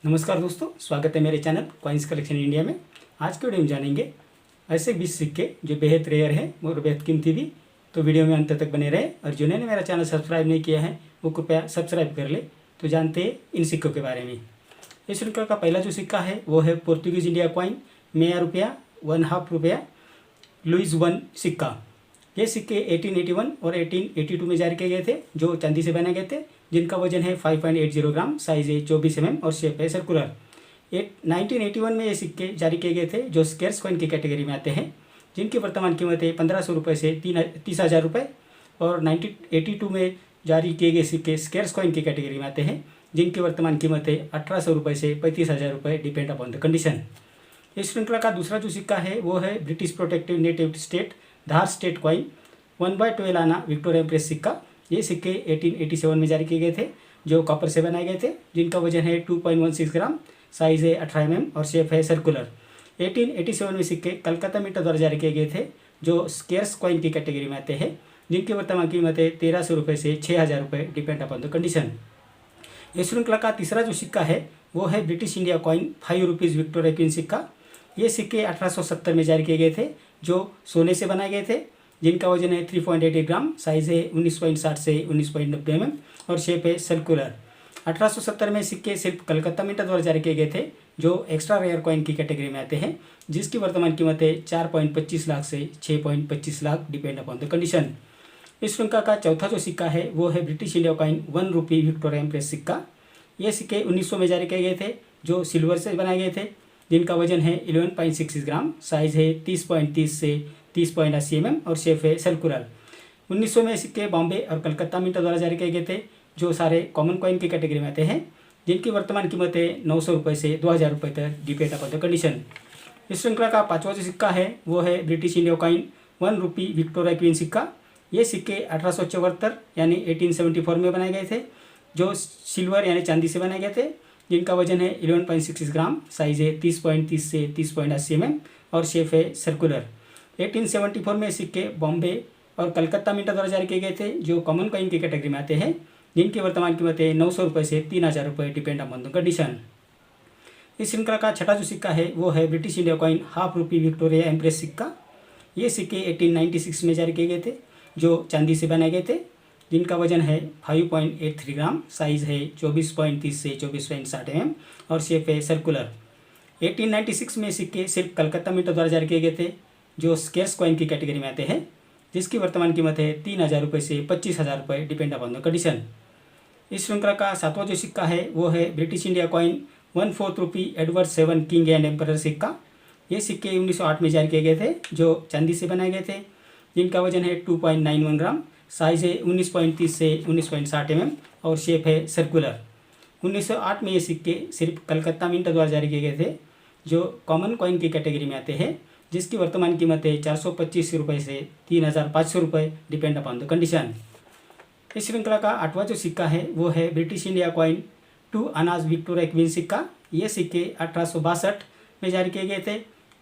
नमस्कार दोस्तों, स्वागत है मेरे चैनल कॉइन्स कलेक्शन इंडिया में। आज के वीडियो में जानेंगे ऐसे 20 सिक्के जो बेहद रेयर हैं और बेहद कीमती भी। तो वीडियो में अंत तक बने रहे और जिन्होंने मेरा चैनल सब्सक्राइब नहीं किया है वो कृपया सब्सक्राइब कर ले। तो जानते हैं इन सिक्कों के बारे में। इस श्रृंखला का पहला जो सिक्का है वो है पोर्तुगीज इंडिया कॉइन मेया रुपया 1/2 रुपया लुइस 1 सिक्का। ये सिक्के 1881 और 1882 में जारी किए गए थे, जो चांदी से बनाए गए थे, जिनका वजन है 5.80 ग्राम, साइज है 24 mm और शेप है सर्कुलर। 1981 में ये सिक्के जारी किए गए थे, जो स्केर्स कॉइन की कैटेगरी में आते हैं, जिनकी वर्तमान कीमत है 1500 रुपये से 30,000 रुपये। और 1982 में जारी किए गए सिक्के स्केर्स कॉइन की कैटेगरी में आते हैं, जिनकी वर्तमान कीमत है 1800 रुपये से 35,000 रुपये, डिपेंड अपॉन द कंडीशन। इस श्रृंखला का दूसरा जो सिक्का है वो है ब्रिटिश प्रोटेक्टिव नेटिव स्टेट धार स्टेट कॉइन 1/12 आना विक्टोरिया प्रेस सिक्का। ये सिक्के 1887 में जारी किए गए थे, जो कॉपर से बनाए गए थे, जिनका वजन है 2.16 ग्राम, साइज है 18 mm और शेप है सर्कुलर। 1887 में सिक्के कलकत्ता मिंट द्वारा जारी किए गए थे, जो स्केर्स कॉइन की कैटेगरी में आते हैं, जिनकी वर्तमान कीमत है 1300 रुपये से 6000 रुपये, डिपेंड अपॉन द कंडीशन। इस श्रृंखला का तीसरा जो सिक्का है वो है British India coin 5 rupees Victoria queen सिक्का। ये सिक्के 1870 में जारी किए गए थे, जो सोने से बनाए गए थे, जिनका वजन है 3.88 ग्राम, साइज है 19.60 से 19.90 mm और शेप है सर्कुलर। 1870 में सिक्के सिर्फ कलकत्ता मिंट द्वारा जारी किए गए थे, जो एक्स्ट्रा रेयर कॉइन की कैटेगरी में आते हैं, जिसकी वर्तमान कीमत है 4.25 लाख से 6.25 lakh, depend upon the condition. इस श्रृंखला का चौथा जो सिक्का है वो है ब्रिटिश इंडिया कॉइन 1 रुपी विक्टोरिया प्रेस सिक्का। ये सिक्के 1900 में जारी किए गए थे, जो सिल्वर से बनाए गए थे, जिनका वजन है 11.66 ग्राम, साइज है 30.30 से 30.80 mm और शेप है सर्कुलर। 1900 में सिक्के बॉम्बे और कलकत्ता मिंट द्वारा जारी किए गए थे, जो सारे कॉमन कॉइन की कैटेगरी में आते हैं, जिनकी वर्तमान कीमत है 900 रुपये से 2000 रुपये तक, डिपेंड अपॉन द कंडीशन। इस श्रृंखला का पांचवा जो सिक्का है वो है ब्रिटिश इंडिया कॉइन 1 रुपी विक्टोरिया क्वीन सिक्का। ये सिक्के 1874 यानी 1874 में बनाए गए थे, जो सिल्वर यानी चांदी से बनाए गए थे, जिनका वजन है 11.66 ग्राम, साइज है 30.30 से 30.80 mm और शेप है सर्कुलर। 1874 में सिक्के बॉम्बे और कलकत्ता मिंट द्वारा जारी किए गए थे, जो कॉमन कॉइन की कैटेगरी में आते हैं, जिनकी वर्तमान कीमत है 900 रुपये से 3000 रुपये, डिपेंड अपॉन द कंडीशन। इस श्रृंखला का छठा जो सिक्का है वो है ब्रिटिश इंडिया कॉइन 1/2 रुपी विक्टोरिया एम्प्रेस सिक्का। ये सिक्के 1896 में जारी किए गए थे, जो चांदी से बनाए गए थे, जिनका वजन है 5.83 ग्राम, साइज है 24.30 से 24.60 mm और शेप है सर्कुलर। 1896 में सिक्के सिर्फ कलकत्ता मिंट द्वारा जारी किए गए थे, जो स्केर्स कॉइन की कैटेगरी में आते हैं, जिसकी वर्तमान कीमत है 3000 रुपये से 25,000 रुपये, डिपेंड अपॉन द कंडीशन। इस श्रृंखला का सातवां जो सिक्का है वो है British India coin 1/4 rupee Edward 7 king and emperor सिक्का। ये सिक्के 1908 में जारी किए गए थे, जो चांदी से बनाए गए थे, जिनका वजन है 2.91 ग्राम, साइज है 19.30 से 19.60 mm और शेप है सर्कुलर। 1908 में ये सिक्के सिर्फ कलकत्ता मिंट द्वारा जारी किए गए थे, जो कॉमन कॉइन की कैटेगरी में आते हैं, जिसकी वर्तमान कीमत है 425 रुपये से 3500 रुपये, डिपेंड अपॉन द कंडीशन। इस श्रृंखला का आठवां जो सिक्का है वो है ब्रिटिश इंडिया कॉइन 2 आनाज विक्टोरिया क्वीन सिक्का। ये सिक्के 1862 में जारी किए गए थे,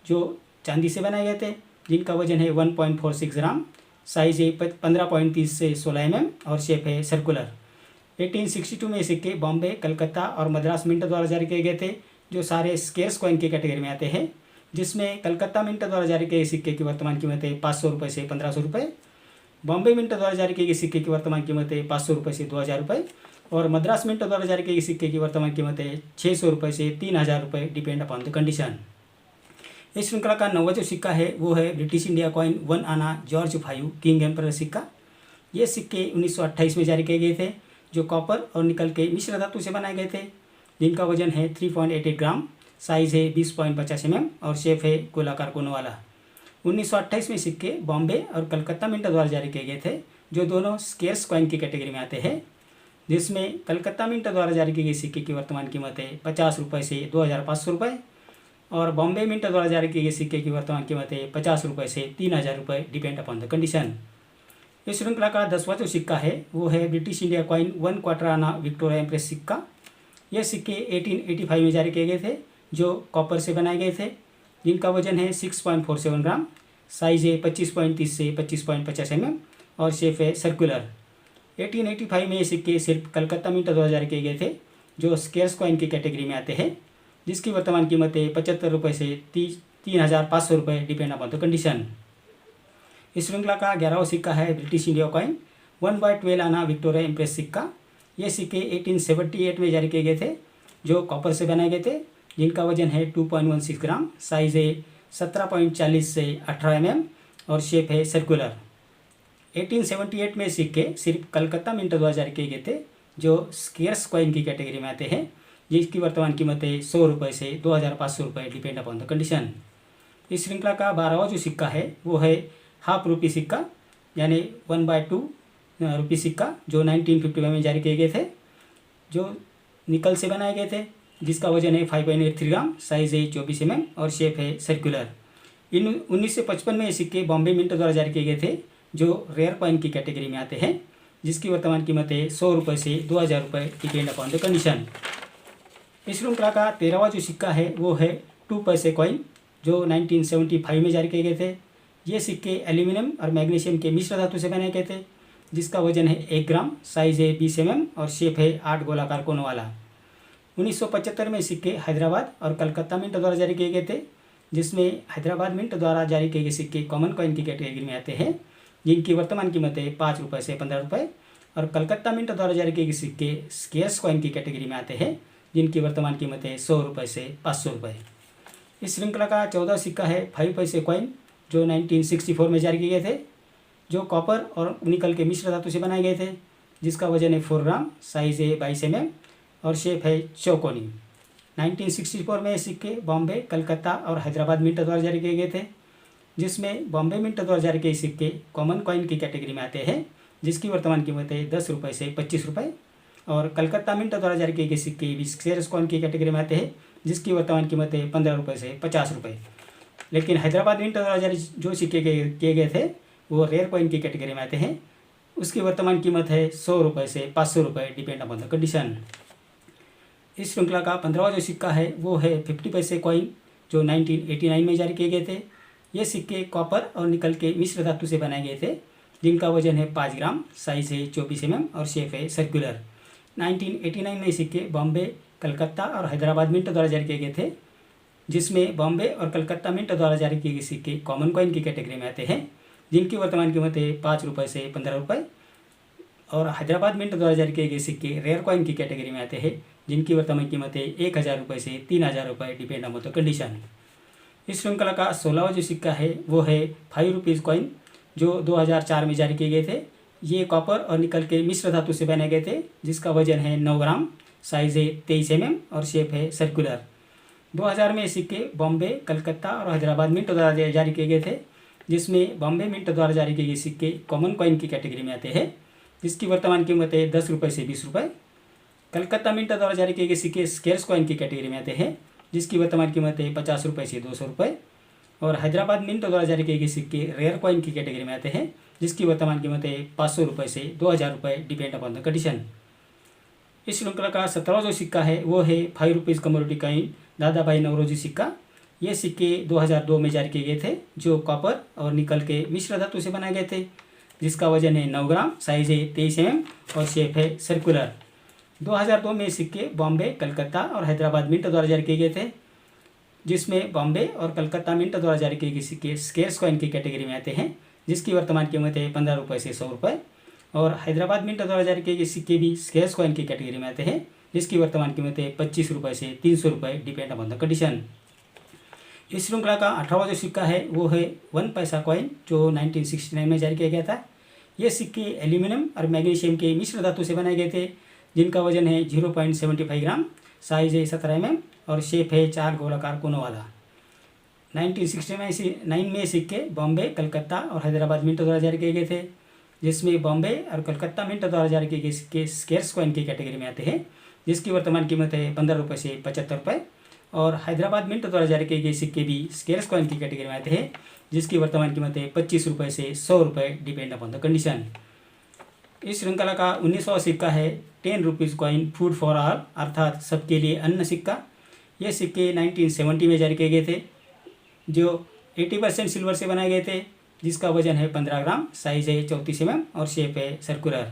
जो चांदी से बनाए गए थे, जिनका वजन है 1.46 ग्राम, साइज है 15.30 से 16 mm और शेप है सर्कुलर। 1862 में सिक्के बॉम्बे, कलकत्ता और मद्रास मिंट द्वारा जारी किए गए थे, जो सारे स्केर्स कॉइन की कैटेगरी में आते हैं, जिसमें कलकत्ता मिंट द्वारा जारी किए गए सिक्के की वर्तमान कीमत है 500 रुपये से 1500 रुपये। बॉम्बे मिंट द्वारा जारी किए गए सिक्के की वर्तमान कीमत है 500 रुपये से 2000 रुपये और मद्रास मिंट द्वारा जारी किए गए सिक्के की वर्तमान कीमत है 600 रुपये से 3000 रुपये, डिपेंड अपॉन द कंडीशन। इस श्रृंखला का नौवां जो सिक्का है वो है ब्रिटिश इंडिया कॉइन 1 आना जॉर्ज 5 किंग एम्परर सिक्का। ये सिक्के 1928 में जारी किए गए थे, जो कॉपर और निकल के मिश्र धातु से बनाए गए थे, जिनका वजन है 3.88 ग्राम, साइज है 20.50 mm और शेप है गोलाकार कोनों वाला। 1928 में सिक्के बॉम्बे और कलकत्ता मिंट द्वारा जारी किए गए थे, जो दोनों स्केर्स कॉइन की कैटेगरी में आते हैं, जिसमें कलकत्ता मिंट द्वारा जारी किए गए सिक्के की वर्तमान कीमत है 50 रुपये से 2500 रुपये और बॉम्बे मिंट द्वारा जारी किए गए सिक्के की वर्तमान कीमत है 50 रुपये से 3000 रुपये, डिपेंड अपॉन द कंडीशन। इस श्रृंखला का 10वां जो सिक्का है वो है ब्रिटिश इंडिया कॉइन 1/4 आना विक्टोरिया एम्प्रेस सिक्का। यह सिक्के 1885 में जारी किए गए थे, जो कॉपर से बनाए गए थे, जिनका वजन है 6.47 ग्राम, साइज है 25.30 से 25.50 mm और शेप है सर्कुलर। 1885 में ये सिक्के सिर्फ कलकत्ता मिंट द्वारा जारी किए गए थे, जो स्केर्स कॉइन की कैटेगरी में आते हैं, जिसकी वर्तमान कीमत है 75 रुपये से 3,500 रुपये, डिपेंड अपॉन द कंडीशन। इस श्रृंखला का 11वां सिक्का है ब्रिटिश इंडिया कॉइन 1/12 आना विक्टोरिया इम्प्रेस सिक्का। ये सिक्के 1878 में जारी किए गए थे, जो कॉपर से बनाए गए थे, जिनका वजन है 2.16 ग्राम, साइज़ है 17.40 से 18 mm और शेप है सर्कुलर। 1878 में सिक्के सिर्फ कलकत्ता मिंट द्वारा जारी किए गए थे, जो स्केर्स कॉइन की कैटेगरी में आते हैं, जिसकी वर्तमान कीमत है 100 रुपये से 2,500 रुपये, डिपेंड अपॉन द कंडीशन। इस श्रृंखला का 12वां जो सिक्का है वो है हाफ रुपी सिक्का, यानी 1/2 रुपी सिक्का, जो 1955 में जारी किए गए थे, जो निकल से बनाए गए थे, जिसका वजन है 5.83 ग्राम, साइज़ है 24 mm और शेप है सर्कुलर। इन 1955 में ये सिक्के बॉम्बे मिंट द्वारा जारी किए गए थे, जो रेयर कॉइन की कैटेगरी में आते हैं, जिसकी वर्तमान कीमत है 100 रुपये से 2,000 रुपये, डिपेंड अपॉन द कंडीशन। इस श्रृंखला का 13वां जो सिक्का है वो है 2 पैसे कॉइन, जो 1975 में जारी किए गए थे। ये सिक्के एल्यूमिनियम और मैग्नीशियम के मिश्र धातु से बनाए गए थे, जिसका वजन है 1 ग्राम, साइज़ है 20 mm और शेप है 8 गोलाकार कोनों वाला। 1975 में सिक्के हैदराबाद और कलकत्ता मिंट द्वारा जारी किए गए थे, जिसमें हैदराबाद मिंट द्वारा जारी किए गए सिक्के कॉमन कॉइन की कैटेगरी में आते हैं, जिनकी वर्तमान कीमत है 5 रुपये से 15 रुपये, और कलकत्ता मिंट द्वारा जारी किए गए सिक्के स्केर्स कॉइन की कैटेगरी में आते हैं, जिनकी वर्तमान कीमत है 100 रुपये से 500 रुपये। इस श्रृंखला का 14वां सिक्का है 5 पैसे कॉइन, जो 1964 में जारी किए गए थे, जो कॉपर और निकल के मिश्र धातु से बनाए गए थे, जिसका वजन है 4 ग्राम, साइज़ है 22 mm और शेप है चौकोनी। 1964 में सिक्के बॉम्बे, कलकत्ता और हैदराबाद मिंट द्वारा जारी किए गए थे, जिसमें बॉम्बे मिंट द्वारा जारी किए सिक्के कॉमन कॉइन की कैटेगरी में आते हैं, जिसकी वर्तमान कीमत है 10 रुपये से 25 रुपये, और कलकत्ता मिंट द्वारा जारी किए गए सिक्के भी स्केर्स कॉइन की कैटेगरी में आते हैं, जिसकी वर्तमान कीमत है 15 रुपये से 50 रुपये। लेकिन हैदराबाद मिंट द्वारा जारी जो सिक्के किए गए थे वो रेयर कॉइन की कैटेगरी में आते हैं, उसकी वर्तमान कीमत है 100 रुपये से 500 रुपये, डिपेंड अपॉन द कंडीशन। इस श्रृंखला का 15वां जो सिक्का है वो है 50 पैसे कॉइन, जो 1989 में जारी किए गए थे। ये सिक्के कॉपर और निकल के मिश्र धातु से बनाए गए थे, जिनका वजन है 5 ग्राम, साइज़ है 24 mm और शेप है सर्कुलर। 1989 में सिक्के बॉम्बे, कलकत्ता और हैदराबाद मिंट द्वारा जारी किए गए थे, जिसमें बॉम्बे और कलकत्ता मिंट द्वारा जारी किए गए सिक्के कॉमन कॉइन की कैटेगरी में आते हैं, जिनकी वर्तमान कीमत है 5 रुपये से 15 रुपये, और हैदराबाद मिंट द्वारा जारी किए गए सिक्के रेयर कॉइन की कैटेगरी में आते हैं, जिनकी वर्तमान कीमत है 1,000 रुपये से 3,000 रुपये, डिपेंड अपॉन द कंडीशन। इस श्रृंखला का 16वां जो सिक्का है वो है 5 रुपीज़ कॉइन, जो 2004 में जारी किए गए थे। ये कॉपर और निकल के मिश्र धातु से बनाए गए थे, जिसका वजन है 9 ग्राम, साइज़ है 23 mm और शेप है सर्कुलर। 2000 में सिक्के बॉम्बे, कलकत्ता और हैदराबाद मिंट द्वारा जारी किए गए थे, जिसमें बॉम्बे मिंट द्वारा जारी किए गए सिक्के कॉमन कॉइन की कैटेगरी में आते हैं, जिसकी वर्तमान कीमत है 10 रुपये से 20 रुपये। कलकत्ता मिंट द्वारा जारी किए गए सिक्के स्केर्स कॉइन की कैटेगरी में आते हैं, जिसकी वर्तमान कीमत है 50 रुपये से 200 रुपये, और हैदराबाद मिंट द्वारा जारी किए गए सिक्के रेयर कॉइन की कैटेगरी में आते हैं, जिसकी वर्तमान कीमत है 500 रुपये से 2000 रुपये, डिपेंड अपॉन द कंडीशन। इस श्रृंखला का 17वां जो सिक्का है वो है 5 रुपीज़ कमोडिटी कॉइन, दादा भाई नवरोजी सिक्का। ये सिक्के 2002 में जारी किए गए थे, जो कॉपर और निकल के मिश्र धातु से बनाए गए थे, जिसका वजन है 9 ग्राम, साइज़ है 23 mm और शेप है सर्कुलर। 2002 में सिक्के बॉम्बे, कलकत्ता और हैदराबाद मिंट द्वारा जारी किए गए थे, जिसमें बॉम्बे और कलकत्ता मिंट द्वारा जारी किए गए सिक्के स्केर्स कॉइन की कैटेगरी में आते हैं, जिसकी वर्तमान कीमत है 15 रुपये से 100 रुपये, और हैदराबाद मिंट द्वारा जारी किए गए सिक्के भी स्केर्स कॉइन की कैटेगरी में आते हैं, जिसकी वर्तमान कीमत है 25 रुपये से 300 रुपये, डिपेंड अपॉन द कंडीशन। इस श्रृंखला का 18वां जो सिक्का है वो है 1 पैसा कॉइन, जो 1969 में जारी किया गया था। ये सिक्के एल्यूमिनियम और मैग्नीशियम के मिश्र धातु से बनाए गए थे, जिनका वजन है 0.75 ग्राम, साइज़ है 17 mm और शेप है 4 गोलाकार कोनों वाला। 1969 में सिक्के बॉम्बे, कलकत्ता और हैदराबाद मिंट द्वारा जारी किए गए थे, जिसमें बॉम्बे और कलकत्ता मिंट द्वारा जारी किए गए सिक्के स्केर्स कॉइन की कैटेगरी में आते हैं, जिसकी वर्तमान कीमत है 15 रुपये से 75 रुपये, और हैदराबाद मिंट द्वारा जारी किए गए सिक्के भी स्केर्स कॉइन की कैटेगरी में आते हैं, जिसकी वर्तमान कीमत है 25 रुपये से 100 रुपये, डिपेंड अपॉन द कंडीशन। इस श्रृंखला का 19वां सिक्का है 10 rupees coin, food for all, अर्थात सबके लिए अन्न सिक्का। ये सिक्के 1970 में जारी किए गए थे, जो 80% सिल्वर से बनाए गए थे, जिसका वजन है 15 ग्राम, साइज़ है 34 mm और शेप है सर्कुलर।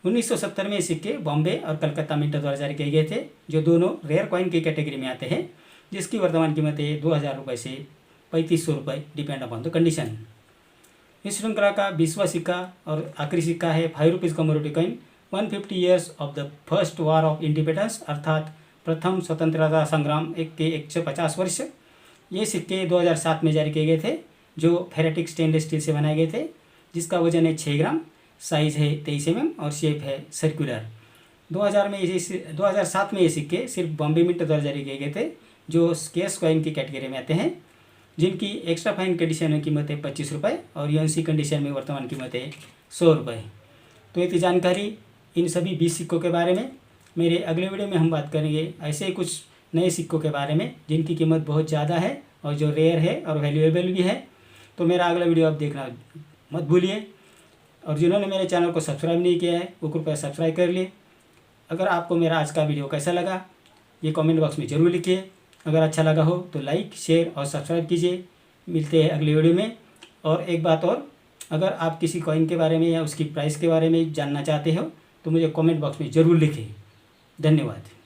1970 में ये सिक्के बॉम्बे और कलकत्ता मिंटों द्वारा जारी किए गए थे, जो दोनों रेयर कॉइन की कैटेगरी में आते हैं, जिसकी वर्तमान कीमत है 2000 रुपये से 3500 रुपये, डिपेंड अपॉन द कंडीशन। इस श्रृंखला का 20वां सिक्का और आखिरी सिक्का है 5 rupees commodity coin 150 years of the first war of independence, अर्थात प्रथम स्वतंत्रता संग्राम के 150 वर्ष। ये सिक्के 2007 में जारी किए गए थे, जो फेरेटिक स्टेनलेस स्टील से बनाए गए थे, जिसका वजन है 6 ग्राम, साइज़ है 23 mm और शेप है सर्कुलर। 2007 में ये सिक्के सिर्फ बॉम्बे मिंट द्वारा जारी किए गए थे, जो कैश कॉइन की कैटेगरी में आते हैं, जिनकी एक्स्ट्रा फाइन कंडीशन में कीमत है 25 रुपये और यूएनसी कंडीशन में वर्तमान कीमत है 100 रुपये। तो ये थी जानकारी इन सभी 20 सिक्कों के बारे में। मेरे अगले वीडियो में हम बात करेंगे ऐसे ही कुछ नए सिक्कों के बारे में जिनकी कीमत बहुत ज़्यादा है और जो रेयर है और वैल्यूएबल भी है। तो मेरा अगला वीडियो आप देखना मत भूलिए, और जिन्होंने मेरे चैनल को सब्सक्राइब नहीं किया है वो कृपया सब्सक्राइब कर लिए। अगर आपको मेरा आज का वीडियो कैसा लगा ये कमेंट बॉक्स में ज़रूर लिखिए। अगर अच्छा लगा हो तो लाइक, शेयर और सब्सक्राइब कीजिए। मिलते हैं अगले वीडियो में। और एक बात और, अगर आप किसी कॉइन के बारे में या उसकी प्राइस के बारे में जानना चाहते हो तो मुझे कमेंट बॉक्स में ज़रूर लिखें। धन्यवाद।